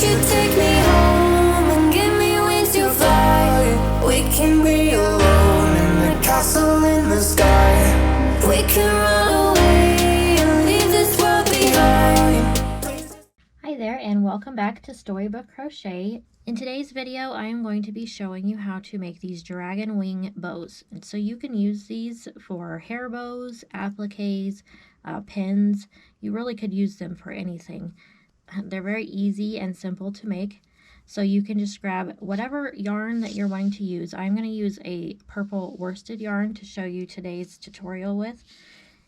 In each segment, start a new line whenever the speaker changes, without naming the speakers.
you take me home and give me wings to fly? We can be alone in the castle in the sky. We can run away and leave this world behind.
Hi there, and welcome back to Storybook Crochet. In today's video, I am going to be showing you how to make these dragon wing bows. And so you can use these for hair bows, appliques, pins. You really could use them for anything. They're very easy and simple to make. So you can just grab whatever yarn that you're wanting to use. I'm going to use a purple worsted yarn to show you today's tutorial with.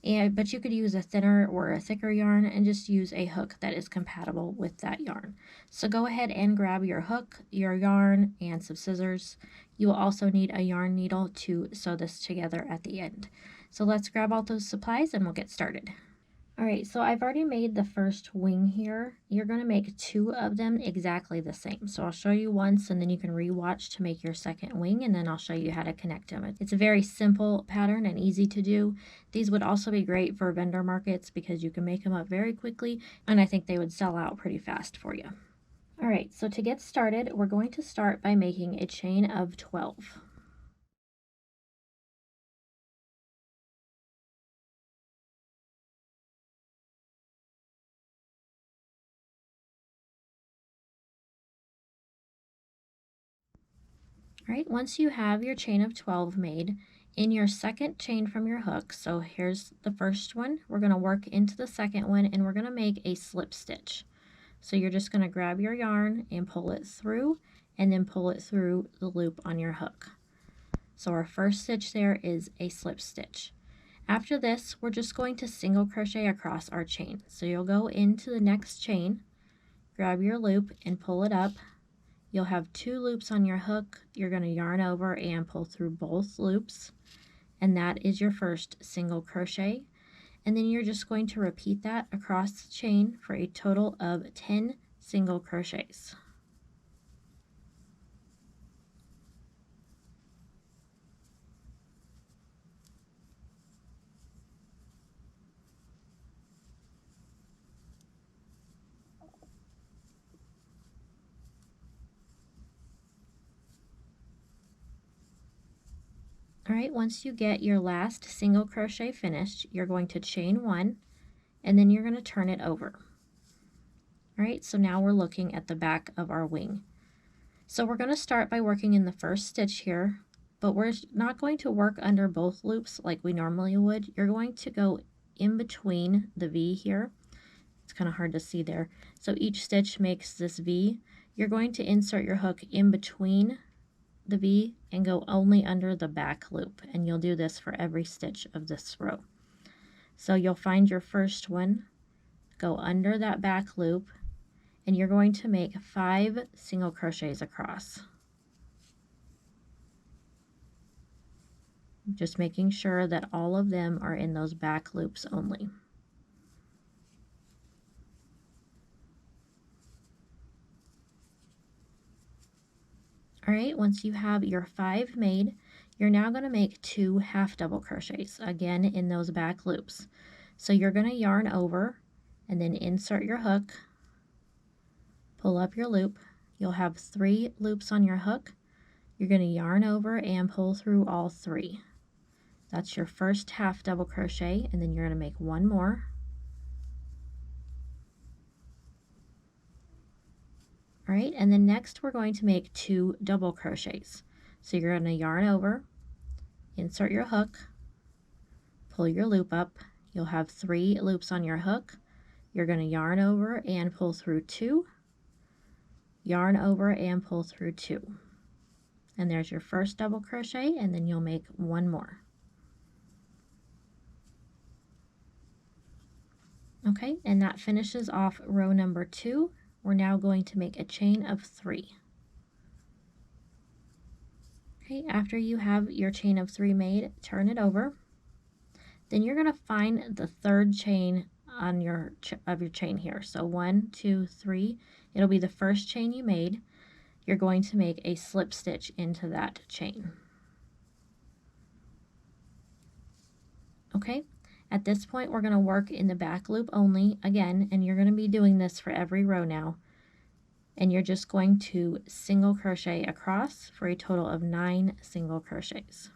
But you could use a thinner or a thicker yarn and just use a hook that is compatible with that yarn. So go ahead and grab your hook, your yarn, and some scissors. You will also need a yarn needle to sew this together at the end. So let's grab all those supplies and we'll get started. Alright, so I've already made the first wing here. You're going to make 2 of them exactly the same. So I'll show you once and then you can re-watch to make your second wing, and then I'll show you how to connect them. It's a very simple pattern and easy to do. These would also be great for vendor markets because you can make them up very quickly, and I think they would sell out pretty fast for you. Alright, so to get started, we're going to start by making a chain of 12. Alright, once you have your chain of 12 made, in your second chain from your hook, so here's the first one, we're going to work into the second one and we're going to make a slip stitch. So you're just going to grab your yarn and pull it through and then pull it through the loop on your hook. So our first stitch there is a slip stitch. After this, we're just going to single crochet across our chain. So you'll go into the next chain, grab your loop and pull it up. You'll have 2 loops on your hook. You're going to yarn over and pull through both loops, and that is your first single crochet. And then you're just going to repeat that across the chain for a total of 10 single crochets. Alright, once you get your last single crochet finished, you're going to chain 1 and then you're going to turn it over. Alright, so now we're looking at the back of our wing. So we're going to start by working in the first stitch here, but we're not going to work under both loops like we normally would. You're going to go in between the V here. It's kind of hard to see there. So each stitch makes this V. You're going to insert your hook in between the V and go only under the back loop, and you'll do this for every stitch of this row. So you'll find your first one, go under that back loop, and you're going to make 5 single crochets across. Just making sure that all of them are in those back loops only. Alright, once you have your 5 made, you're now going to make 2 half double crochets, again in those back loops. So you're going to yarn over and then insert your hook, pull up your loop. You'll have 3 loops on your hook. You're going to yarn over and pull through all 3. That's your first half double crochet, and then you're going to make 1 more. Alright, and then next we're going to make 2 double crochets. So you're going to yarn over, insert your hook, pull your loop up. You'll have 3 loops on your hook. You're going to yarn over and pull through 2, yarn over and pull through 2. And there's your first double crochet, and then you'll make 1 more. Okay, and that finishes off row number 2. We're now going to make a chain of 3. Okay, after you have your chain of 3 made, turn it over. Then you're going to find the third chain on your chain here. So 1, 2, 3. It'll be the first chain you made. You're going to make a slip stitch into that chain. Okay, at this point we're going to work in the back loop only again, and you're going to be doing this for every row now. and you're just going to single crochet across for a total of 9 single crochets.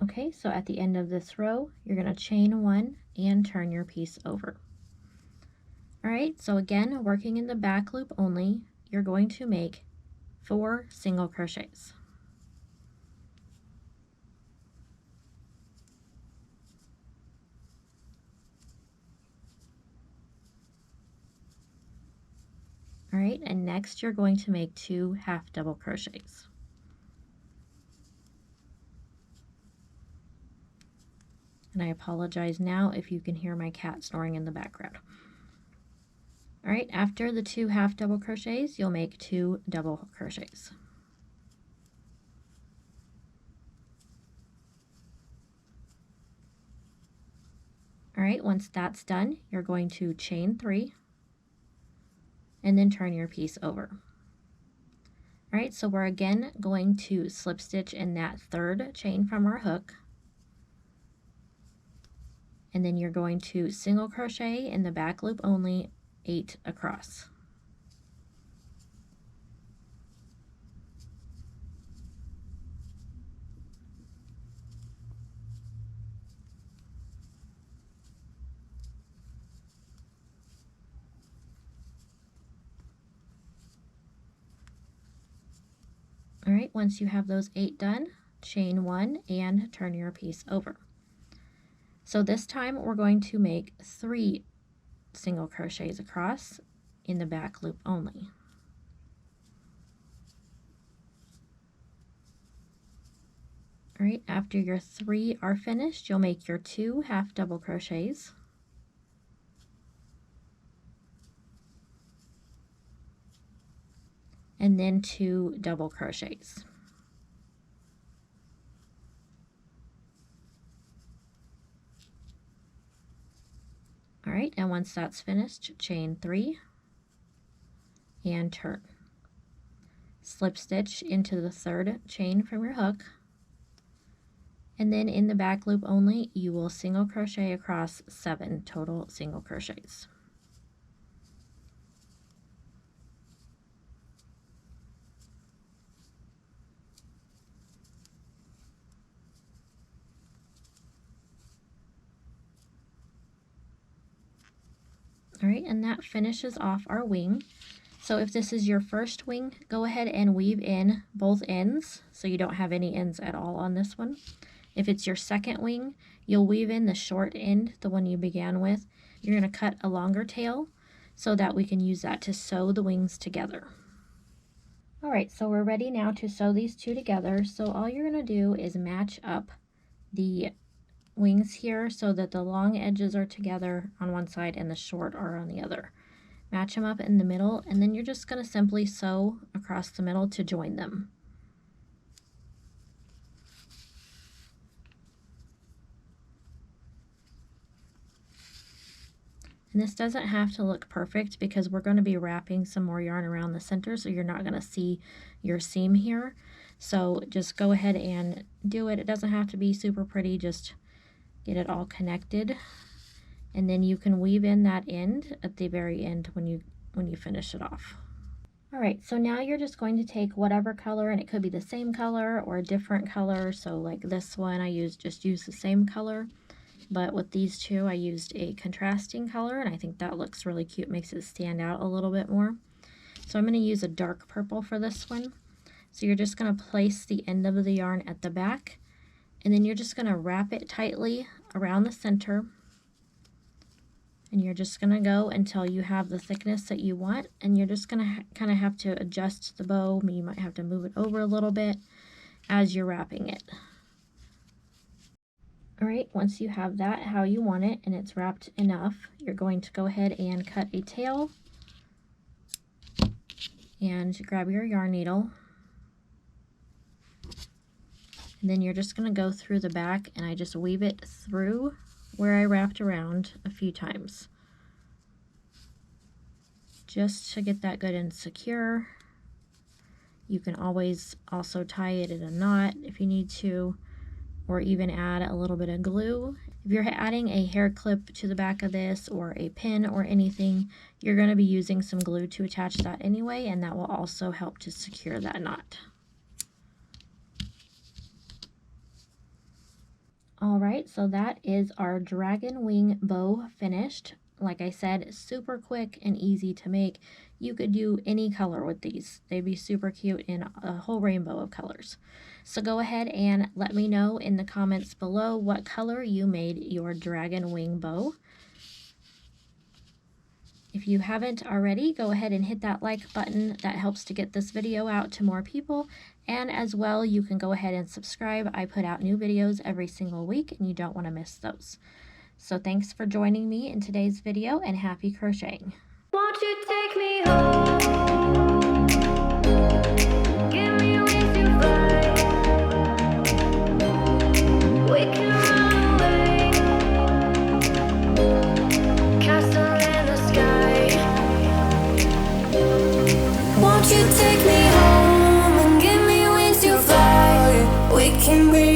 Okay, so at the end of this row, you're going to chain 1 and turn your piece over. Alright, so again, working in the back loop only, you're going to make 4 single crochets. Alright, and next you're going to make 2 half double crochets. And I apologize now if you can hear my cat snoring in the background. Alright, after the 2 half double crochets, you'll make 2 double crochets. Alright, once that's done, you're going to chain 3 and then turn your piece over. Alright, so we're again going to slip stitch in that 3rd chain from our hook. And then you're going to single crochet in the back loop only 8 across. Alright, once you have those 8 done, chain 1 and turn your piece over. So this time we're going to make 3 single crochets across in the back loop only. Alright, after your 3 are finished, you'll make your 2 half double crochets. And then 2 double crochets. Alright, and once that's finished, chain 3 and turn. Slip stitch into the 3rd chain from your hook, and then in the back loop only, you will single crochet across 7 total single crochets. Alright, and that finishes off our wing. So if this is your first wing, go ahead and weave in both ends so you don't have any ends at all on this one. If it's your second wing, you'll weave in the short end, the one you began with. You're going to cut a longer tail so that we can use that to sew the wings together. Alright, so we're ready now to sew these two together. So all you're going to do is match up the wings here so that the long edges are together on one side and the short are on the other. Match them up in the middle, and then you're just going to simply sew across the middle to join them. And this doesn't have to look perfect because we're going to be wrapping some more yarn around the center, so you're not going to see your seam here. So just go ahead and do it. It doesn't have to be super pretty, just get it all connected. And then you can weave in that end at the very end when you finish it off. Alright, so now you're just going to take whatever color, and it could be the same color or a different color. So like this one, I just used the same color. But with these two, I used a contrasting color, and I think that looks really cute, makes it stand out a little bit more. So I'm going to use a dark purple for this one. So you're just going to place the end of the yarn at the back, and then you're just going to wrap it tightly around the center. And you're just going to go until you have the thickness that you want, and you're just going to kind of have to adjust the bow. You might have to move it over a little bit as you're wrapping it. Alright, once you have that how you want it and it's wrapped enough, you're going to go ahead and cut a tail and grab your yarn needle. And then you're just going to go through the back, and I just weave it through where I wrapped around a few times, just to get that good and secure. You can always also tie it in a knot if you need to, or even add a little bit of glue If you're adding a hair clip to the back of this or a pin or anything, you're going to be using some glue to attach that anyway, and that will also help to secure that knot. Alright, so that is our dragon wing bow finished. Like I said, super quick and easy to make. You could do any color with these. They'd be super cute in a whole rainbow of colors. So go ahead and let me know in the comments below what color you made your dragon wing bow. If you haven't already, go ahead and hit that like button. That helps to get this video out to more people. And as well, you can go ahead and subscribe. I put out new videos every single week and you don't want to miss those. So thanks for joining me in today's video and happy crocheting.
Won't you take me home? Give me wings to fly. We can run away. Castle in the sky. Won't you take me home and give me wings to fly? We can be